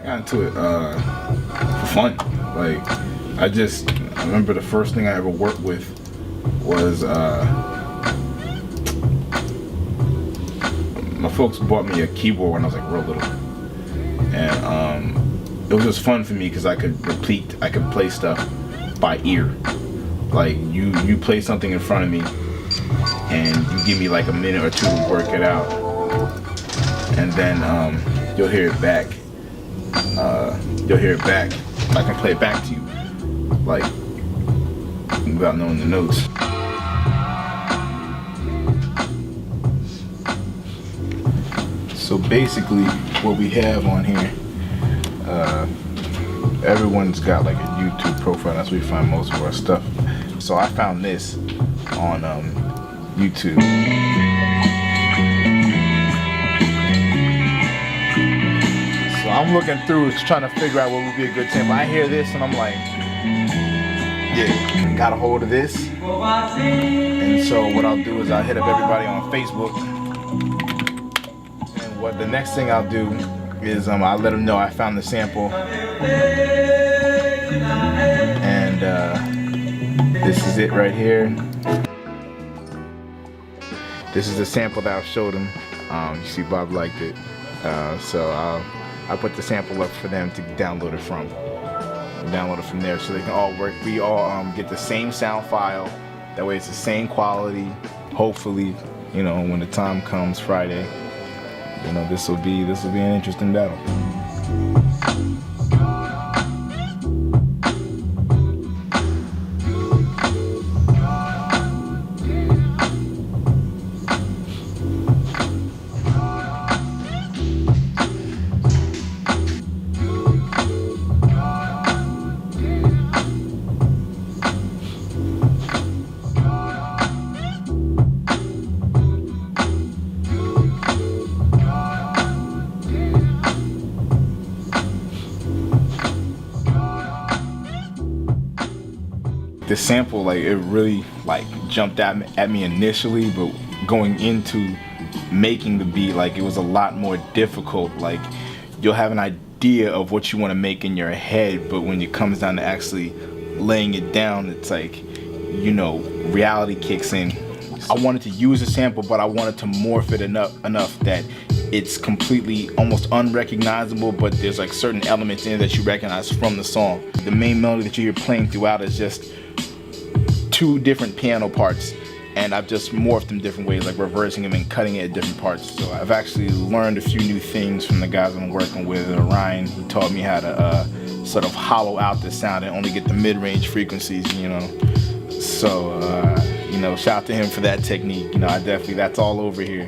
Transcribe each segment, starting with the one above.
I got into it for fun. Like, I remember the first thing I ever worked with was my folks bought me a keyboard when I was like real little, and it was just fun for me because I could play stuff by ear. Like you play something in front of me, and you give me like a minute or two to work it out, and then you'll hear it back. I can play it back to you, like without knowing the notes. So basically, what we have on here, everyone's got like a YouTube profile. That's where we find most of our stuff. So I found this on YouTube. So I'm looking through, trying to figure out what would be a good sample. I hear this and I'm like, yeah, got a hold of this. And so what I'll do is I'll hit up everybody on Facebook. And what the next thing I'll do is I'll let them know I found the sample. And this is it right here. This is the sample that I showed them. You see Bob liked it. So I put the sample up for them to download it from. Download it from there so they can all work. We all get the same sound file. That way it's the same quality. Hopefully, you know, when the time comes Friday, you know, this will be an interesting battle. The sample, like, it really like jumped at me initially, but going into making the beat, like, it was a lot more difficult. Like, you'll have an idea of what you want to make in your head, but when it comes down to actually laying it down, it's like, you know, reality kicks in. I wanted to use a sample, but I wanted to morph it enough that it's completely almost unrecognizable, but there's like certain elements in it that you recognize from the song. The main melody that you hear playing throughout is just 2 different piano parts, and I've just morphed them different ways, like reversing them and cutting it at different parts. So I've actually learned a few new things from the guys I'm working with. Ryan, he taught me how to sort of hollow out the sound and only get the mid-range frequencies, you know. So, you know, shout out to him for that technique. You know, that's all over here.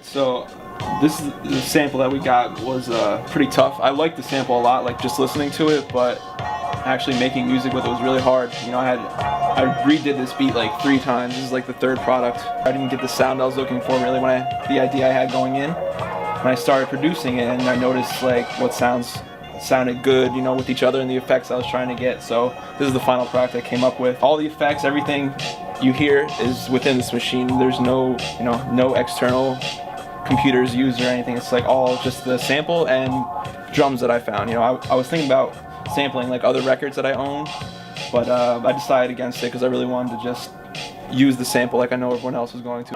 So this is the sample that we got was pretty tough. I liked the sample a lot, like just listening to it, but actually making music with it was really hard. You know, I redid this beat like 3 times. This is like the 3rd product. I didn't get the sound I was looking for really the idea I had going in. When I started producing it, and I noticed like what sounded good, you know, with each other and the effects I was trying to get. So this is the final product I came up with. All the effects, everything you hear is within this machine. There's no, you know, no external computers used or anything. It's like all just the sample and drums that I found. You know, I was thinking about sampling like other records that I own, but I decided against it because I really wanted to just use the sample like I know everyone else was going to.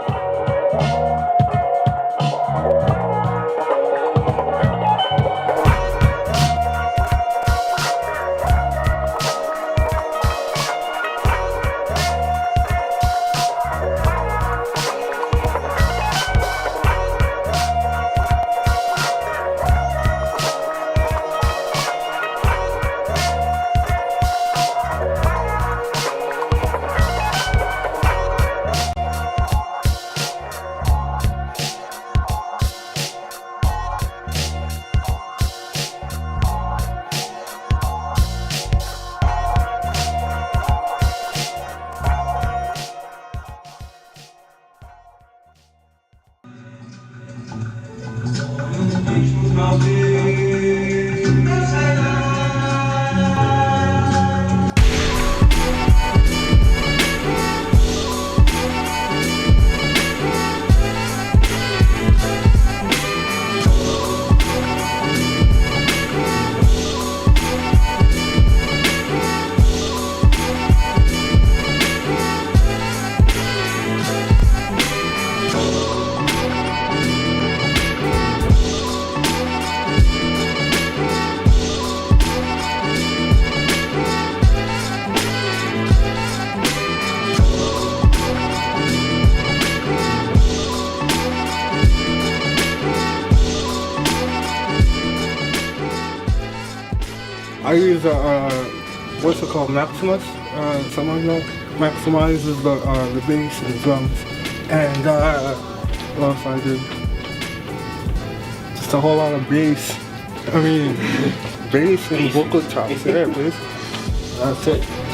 I use what's it called, Maximus? Someone know? Maximizes the bass and drums. And what else I do? Just a whole lot of bass. I mean, bass and vocal chops. Yeah, bass. That's it.